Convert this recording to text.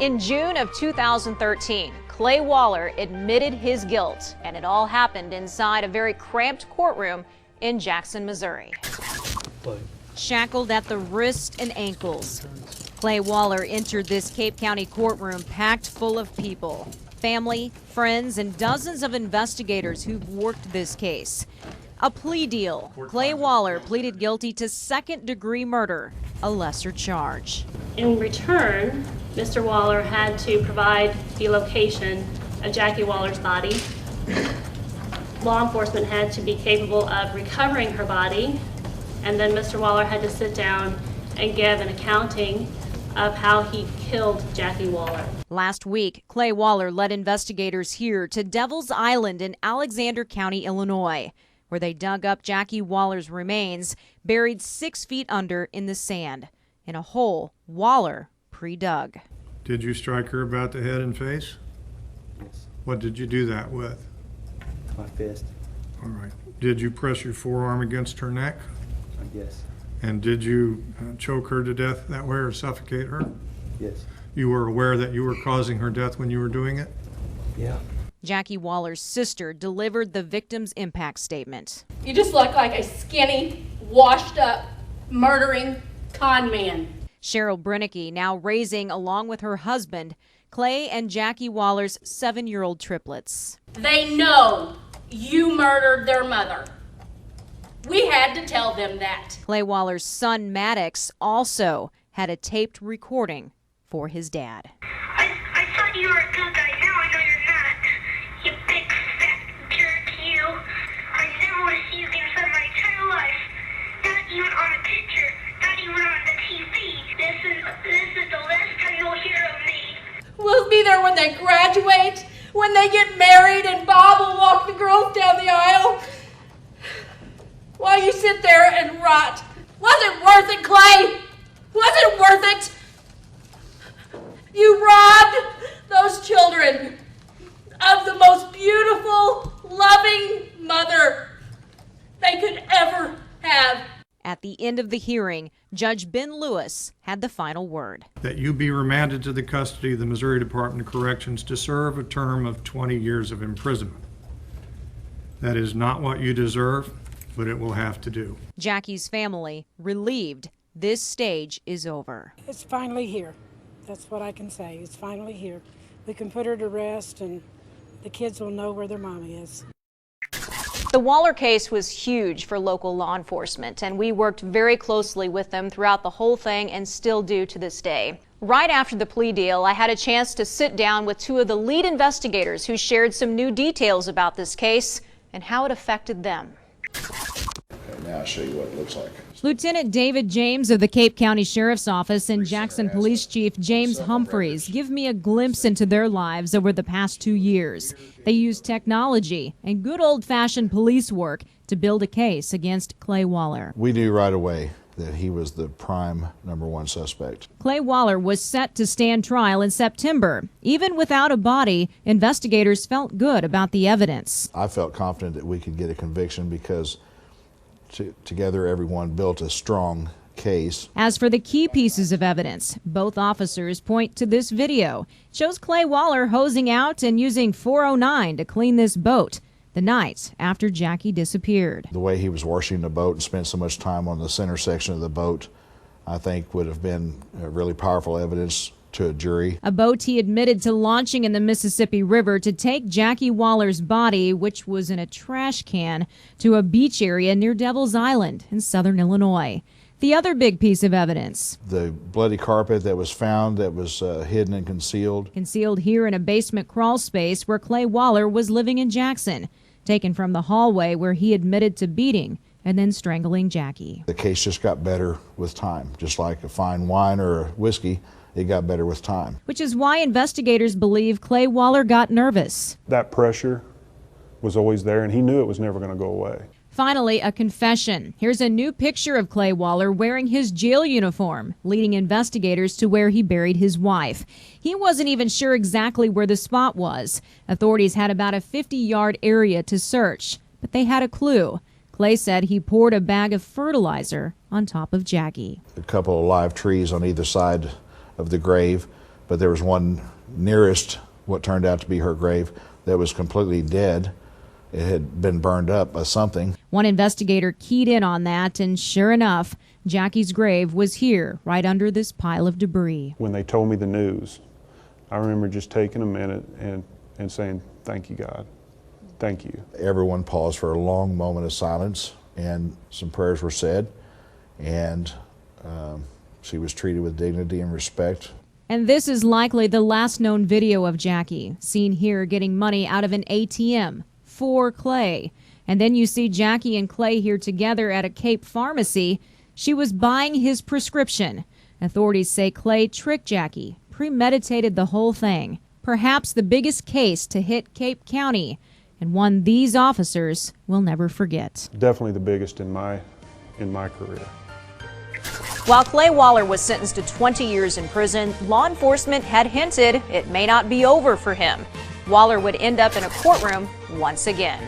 In June of 2013, Clay Waller admitted his guilt, and it all happened inside a very cramped courtroom in Jackson, Missouri. Shackled at the wrists and ankles, Clay Waller entered this Cape County courtroom packed full of people, family, friends, and dozens of investigators who've worked this case. A plea deal. Clay Waller pleaded guilty to second-degree murder, a lesser charge. In return, Mr. Waller had to provide the location of Jackie Waller's body. Law enforcement had to be capable of recovering her body, and then Mr. Waller had to sit down and give an accounting of how he killed Jackie Waller. Last week, Clay Waller led investigators here to Devil's Island in Alexander County, Illinois, where they dug up Jackie Waller's remains, buried 6 feet under in the sand, in a hole Waller pre-dug. Did you strike her about the head and face? Yes. What did you do that with? My fist. All right. Did you press your forearm against her neck? Yes. And did you choke her to death that way or suffocate her? Yes. You were aware that you were causing her death when you were doing it? Yeah. Jackie Waller's sister delivered the victim's impact statement. You just look like a skinny, washed up, murdering con man. Cheryl Brinicke now raising, along with her husband, Clay and Jackie Waller's 7-year-old triplets. They know you murdered their mother. We had to tell them that. Clay Waller's son, Maddox, also had a taped recording for his dad. I thought you were a good guy. Now I know you're not. You big fat jerk, you. I never want to see you again for my entire life. Not even on a picture. Not even on the TV. This is the last time you'll hear of me. We'll be there when they graduate, when they get married, and Bob will walk the girls down the aisle. While you sit there and rot. Was it worth it, Clay? Was it worth it? You robbed those children of the most beautiful, loving mother they could ever have. At the end of the hearing, Judge Ben Lewis had the final word. That you be remanded to the custody of the Missouri Department of Corrections to serve a term of 20 years of imprisonment. That is not what you deserve, but it will have to do. Jackie's family relieved this stage is over. It's finally here. That's what I can say. It's finally here. We can put her to rest and the kids will know where their mommy is. The Waller case was huge for local law enforcement, and we worked very closely with them throughout the whole thing and still do to this day. Right after the plea deal, I had a chance to sit down with 2 of the lead investigators who shared some new details about this case and how it affected them. Okay, now I'll show you what it looks like. Lieutenant David James of the Cape County Sheriff's Office and Jackson Police Chief James Humphreys give me a glimpse into their lives over the past 2 years. They used technology and good old-fashioned police work to build a case against Clay Waller. We knew right away that he was the prime #1 suspect. Clay Waller was set to stand trial in September. Even without a body, investigators felt good about the evidence. I felt confident that we could get a conviction because together everyone built a strong case. As for the key pieces of evidence, both officers point to this video. It shows Clay Waller hosing out and using 409 to clean this boat the night after Jackie disappeared. The way he was washing the boat and spent so much time on the center section of the boat, I think would have been really powerful evidence to a jury. A boat he admitted to launching in the Mississippi River to take Jackie Waller's body, which was in a trash can, to a beach area near Devil's Island in southern Illinois. The other big piece of evidence. The bloody carpet that was found that was hidden and concealed. Concealed here in a basement crawl space where Clay Waller was living in Jackson. Taken from the hallway where he admitted to beating and then strangling Jackie. The case just got better with time, just like a fine wine or a whiskey. It got better with time. Which is why investigators believe Clay Waller got nervous. That pressure was always there, and he knew it was never going to go away. Finally, a confession. Here's a new picture of Clay Waller wearing his jail uniform, leading investigators to where he buried his wife. He wasn't even sure exactly where the spot was. Authorities had about a 50-yard area to search, but they had a clue. Clay said he poured a bag of fertilizer on top of Jackie. A couple of live trees on either side of the grave but there was one nearest what turned out to be her grave that was completely dead. It had been burned up by something. One investigator keyed in on that, and sure enough, Jackie's grave was here, right under this pile of debris. When they told me the news, I remember just taking a minute and saying, "Thank you, God. Thank you." Everyone paused for a long moment of silence, and some prayers were said, and she was treated with dignity and respect. And this is likely the last known video of Jackie, seen here getting money out of an ATM for Clay. And then you see Jackie and Clay here together at a Cape pharmacy. She was buying his prescription. Authorities say Clay tricked Jackie, premeditated the whole thing. Perhaps the biggest case to hit Cape County, and one these officers will never forget. Definitely the biggest in my career. While Clay Waller was sentenced to 20 years in prison, law enforcement had hinted it may not be over for him. Waller would end up in a courtroom once again.